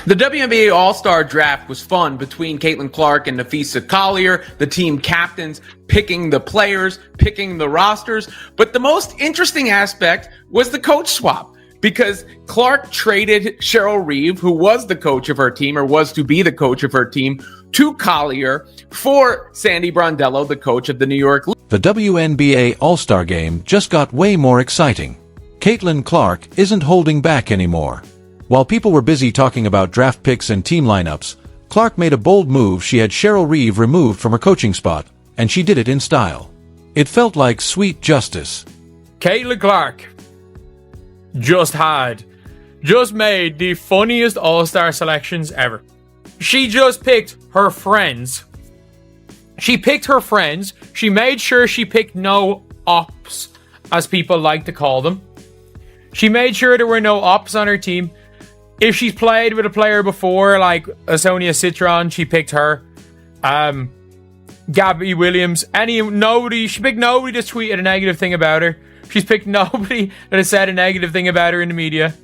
The WNBA All-Star Draft was fun between Caitlin Clark and Nafisa Collier, the team captains, picking the players, picking the rosters. But the most interesting aspect was the coach swap, because Clark traded Cheryl Reeve, who was the coach of her team, or was to be the coach of her team, to Collier for Sandy Brondello, the coach of the New York League. The WNBA All-Star Game just got way more exciting. Caitlin Clark isn't holding back anymore. While people were busy talking about draft picks and team lineups, Clark made a bold move. She had Cheryl Reeve removed from her coaching spot, and she did it in style. It felt like sweet justice. Caitlin Clark just made the funniest All-Star selections ever. She just picked her friends. She made sure she picked no ops, as people like to call them. She made sure there were no ops on her team. If she's played with a player before, like Sonia Citron, she picked her. Gabby Williams, she picked nobody that tweeted a negative thing about her. She's picked nobody that has said a negative thing about her in the media.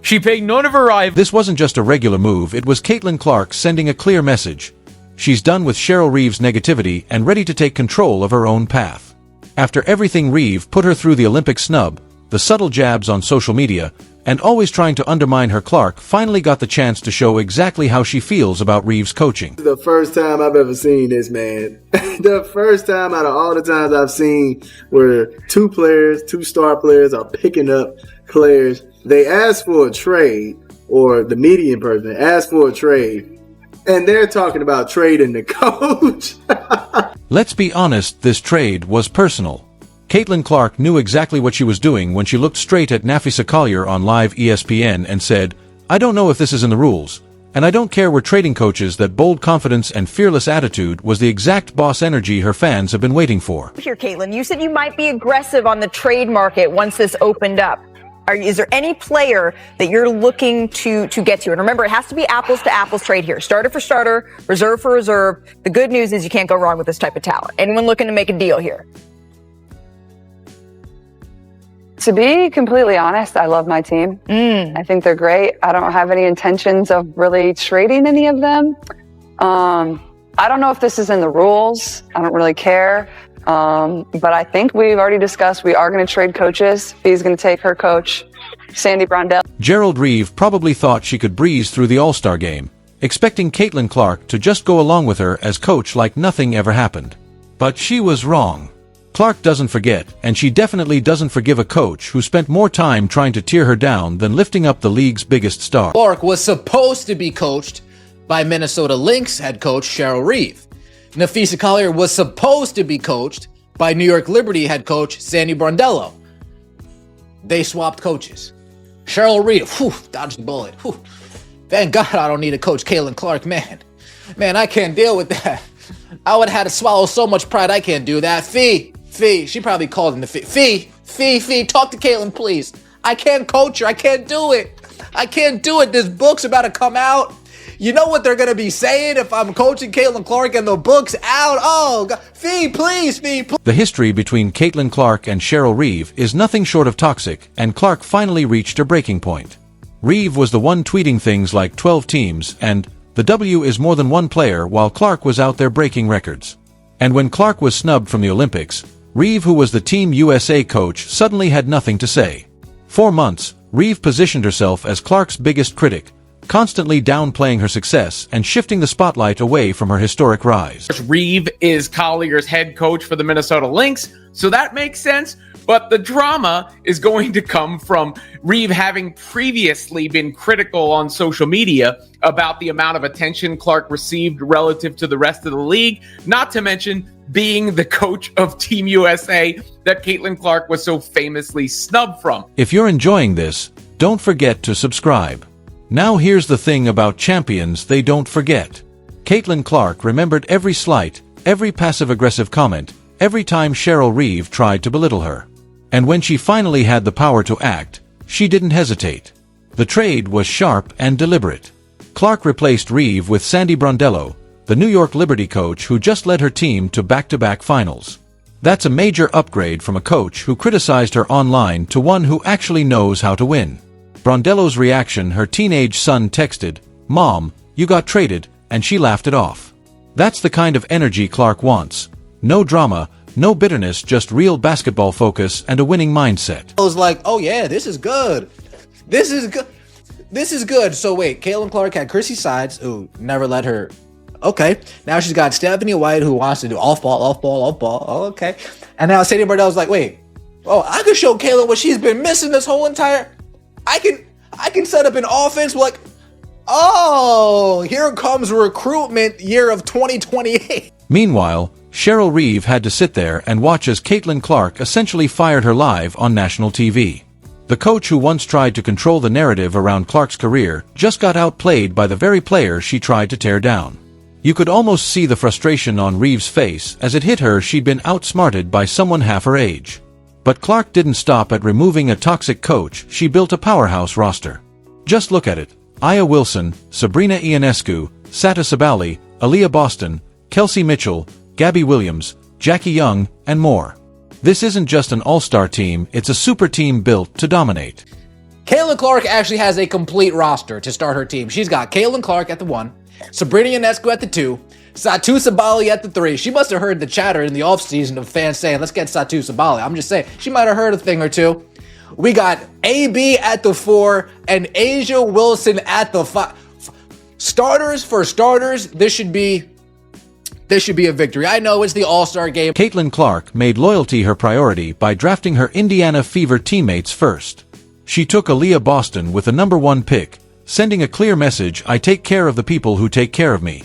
She picked none of her rivals. This wasn't just a regular move, it was Caitlin Clark sending a clear message. She's done with Cheryl Reeve's negativity and ready to take control of her own path. After everything Reeve put her through, the Olympic snub, the subtle jabs on social media, and always trying to undermine her, Clark finally got the chance to show exactly how she feels about Reeve's coaching. This is the first time I've ever seen this, man. The first time out of all the times I've seen where two star players are picking up players. They ask for a trade, or the median person asked for a trade, and they're talking about trading the coach. Let's be honest, this trade was personal. Caitlin Clark knew exactly what she was doing when she looked straight at Nafisa Collier on live ESPN and said, "I don't know if this is in the rules, and I don't care we're trading coaches." That bold confidence and fearless attitude was the exact boss energy her fans have been waiting for. Here, Caitlin, you said you might be aggressive on the trade market once this opened up. Is there any player that you're looking to get to? And remember, it has to be apples to apples trade here. Starter for starter, reserve for reserve. The good news is you can't go wrong with this type of talent. Anyone looking to make a deal here? To be completely honest, I love my team. I think they're great. I don't have any intentions of really trading any of them. I don't know if this is in the rules. I don't really care. But I think we've already discussed we are going to trade coaches. Fee's going to take her coach, Sandy Brondello. Gerald Reeve probably thought she could breeze through the All-Star Game, expecting Caitlin Clark to just go along with her as coach like nothing ever happened. But she was wrong. Clark doesn't forget, and she definitely doesn't forgive a coach who spent more time trying to tear her down than lifting up the league's biggest star. Clark was supposed to be coached by Minnesota Lynx head coach Cheryl Reeve. Nafisa Collier was supposed to be coached by New York Liberty head coach Sandy Brondello. They swapped coaches. Cheryl Reeve, dodged the bullet. Thank God I don't need to coach Caitlin Clark, man. Man, I can't deal with that. I would have had to swallow so much pride, I can't do that. Fee, she probably called him the Fee, talk to Caitlin, please. I can't coach her, I can't do it. This book's about to come out. You know what they're going to be saying if I'm coaching Caitlin Clark and the book's out? Oh, God. Fee, please. The history between Caitlin Clark and Cheryl Reeve is nothing short of toxic, and Clark finally reached her breaking point. Reeve was the one tweeting things like 12 teams and the W is more than one player, while Clark was out there breaking records. And when Clark was snubbed from the Olympics, Reeve, who was the Team USA coach, suddenly had nothing to say. 4 months, Reeve positioned herself as Clark's biggest critic, constantly downplaying her success and shifting the spotlight away from her historic rise. Reeve is Collier's head coach for the Minnesota Lynx, so that makes sense. But the drama is going to come from Reeve having previously been critical on social media about the amount of attention Clark received relative to the rest of the league, not to mention being the coach of Team USA that Caitlin Clark was so famously snubbed from. If you're enjoying this, don't forget to subscribe. Now here's the thing about champions they don't forget. Caitlin Clark remembered every slight, every passive-aggressive comment, every time Cheryl Reeve tried to belittle her. And when she finally had the power to act, she didn't hesitate. The trade was sharp and deliberate. Clark replaced Reeve with Sandy Brondello, the New York Liberty coach who just led her team to back-to-back finals. That's a major upgrade from a coach who criticized her online to one who actually knows how to win. Brondello's reaction, her teenage son texted, "Mom, you got traded," and she laughed it off. That's the kind of energy Clark wants. No drama, no bitterness, just real basketball focus and a winning mindset. I was like, oh yeah, this is good. This is good. This is good. So wait, Caitlin Clark had Chrissy Sides, who never let her. Okay. Now she's got Stephanie White, who wants to do off ball. Oh, okay. And now Sadie Bardell's like, wait, oh, I could show Caitlin what she's been missing this whole entire. I can set up an offense like, oh, here comes recruitment year of 2028. Meanwhile, Cheryl Reeve had to sit there and watch as Caitlin Clark essentially fired her live on national TV. The coach who once tried to control the narrative around Clark's career just got outplayed by the very player she tried to tear down. You could almost see the frustration on Reeve's face as it hit her she'd been outsmarted by someone half her age. But Clark didn't stop at removing a toxic coach, she built a powerhouse roster. Just look at it. Aya Wilson, Sabrina Ionescu, Sata Sabali, Aaliyah Boston, Kelsey Mitchell, Gabby Williams, Jackie Young, and more. This isn't just an all-star team, it's a super team built to dominate. Caitlin Clark actually has a complete roster to start her team. She's got Caitlin Clark at the 1, Sabrina Ionescu at the 2, Satu Sabali at the 3. She must have heard the chatter in the offseason of fans saying, let's get Satu Sabali. I'm just saying, she might have heard a thing or two. We got AB at the 4 and Asia Wilson at the 5. Starters for starters, this should be a victory. I know it's the All-Star Game. Caitlin Clark made loyalty her priority by drafting her Indiana Fever teammates first. She took Aaliyah Boston with the #1 pick, sending a clear message, I take care of the people who take care of me.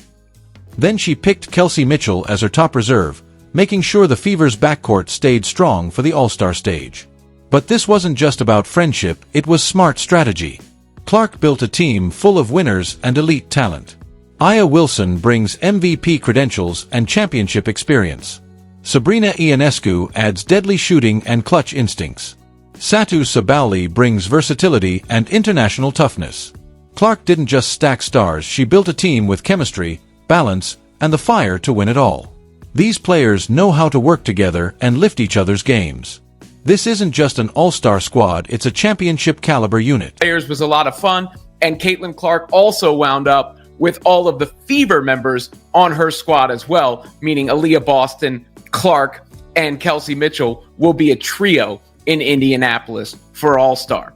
Then she picked Kelsey Mitchell as her top reserve, making sure the Fever's backcourt stayed strong for the All-Star stage. But this wasn't just about friendship, it was smart strategy. Clark built a team full of winners and elite talent. Aya Wilson brings MVP credentials and championship experience. Sabrina Ionescu adds deadly shooting and clutch instincts. Satu Sabali brings versatility and international toughness. Clark didn't just stack stars, she built a team with chemistry, balance, and the fire to win it all. These players know how to work together and lift each other's games. This isn't just an all-star squad, it's a championship-caliber unit. Players was a lot of fun, and Caitlin Clark also wound up with all of the Fever members on her squad as well, meaning Aaliyah Boston, Clark, and Kelsey Mitchell will be a trio in Indianapolis for All-Star.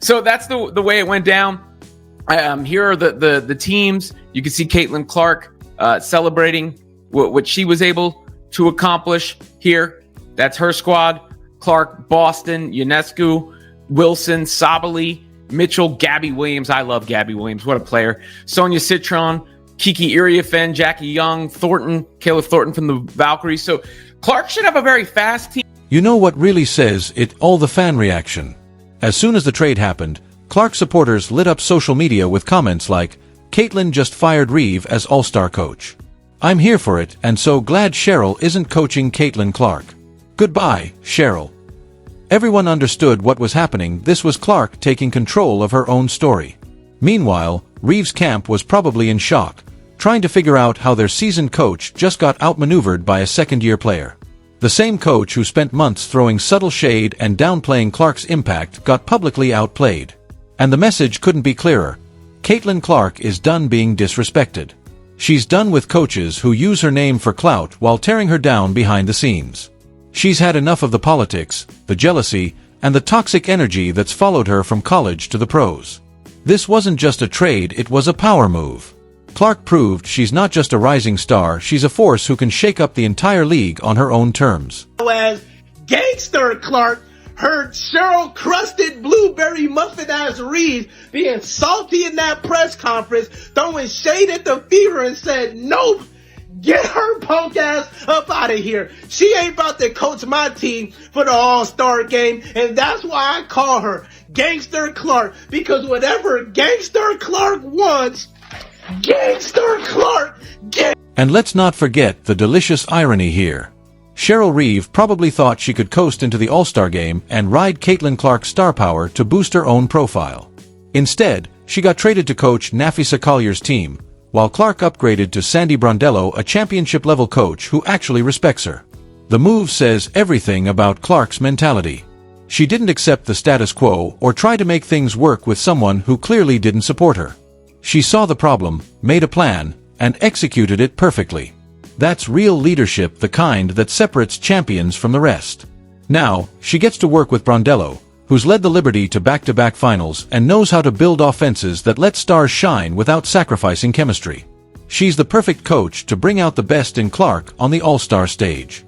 So that's the way it went down. Here are the teams. You can see Caitlin Clark celebrating what she was able to accomplish here. That's her squad. Clark, Boston, Ionescu, Wilson, Sabali, Mitchell, Gabby Williams. I love Gabby Williams. What a player. Sonia Citron, Kiki Iriafen, Jackie Young, Thornton, Kayla Thornton from the Valkyries. So Clark should have a very fast team. You know what really says it all? The fan reaction. As soon as the trade happened, Clark supporters lit up social media with comments like, Caitlin just fired Reeve as All-Star coach. I'm here for it and so glad Cheryl isn't coaching Caitlin Clark. Goodbye, Cheryl. Everyone understood what was happening. This was Clark taking control of her own story. Meanwhile, Reeve's camp was probably in shock, trying to figure out how their seasoned coach just got outmaneuvered by a second-year player. The same coach who spent months throwing subtle shade and downplaying Clark's impact got publicly outplayed. And the message couldn't be clearer. Caitlin Clark is done being disrespected. She's done with coaches who use her name for clout while tearing her down behind the scenes. She's had enough of the politics, the jealousy, and the toxic energy that's followed her from college to the pros. This wasn't just a trade, it was a power move. Clark proved she's not just a rising star, she's a force who can shake up the entire league on her own terms. As Gangster Clark heard Cheryl Crusted Blueberry Muffin Ass Reeves being salty in that press conference, throwing shade at the Fever and said, nope, get her punk ass up out of here. She ain't about to coach my team for the All-Star Game, and that's why I call her Gangster Clark, because whatever Gangster Clark wants, Gangster Clark gets. And let's not forget the delicious irony here. Cheryl Reeve probably thought she could coast into the All-Star Game and ride Caitlin Clark's star power to boost her own profile. Instead, she got traded to coach Nafisa Collier's team, while Clark upgraded to Sandy Brondello, a championship-level coach who actually respects her. The move says everything about Clark's mentality. She didn't accept the status quo or try to make things work with someone who clearly didn't support her. She saw the problem, made a plan, and executed it perfectly. That's real leadership, the kind that separates champions from the rest. Now, she gets to work with Brondello, who's led the Liberty to back-to-back finals and knows how to build offenses that let stars shine without sacrificing chemistry. She's the perfect coach to bring out the best in Clark on the All-Star stage.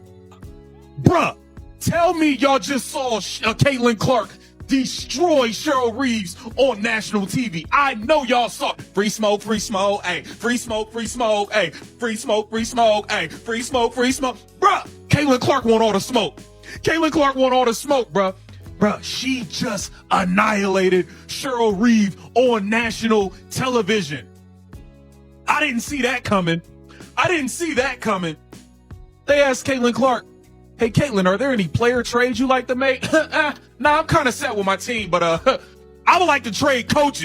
Bruh, tell me y'all just saw Caitlin Clark destroy Cheryl Reeves on national TV. I know y'all saw free smoke, ayy, free smoke, ayy, free smoke, ayy, free smoke. Bruh, Caitlin Clark want all the smoke. Caitlin Clark want all the smoke, bruh. Bruh, she just annihilated Cheryl Reeves on national television. I didn't see that coming. They asked Caitlin Clark, hey, Caitlin, are there any player trades you like to make? Nah, I'm kind of set with my team, but I would like to trade coaches.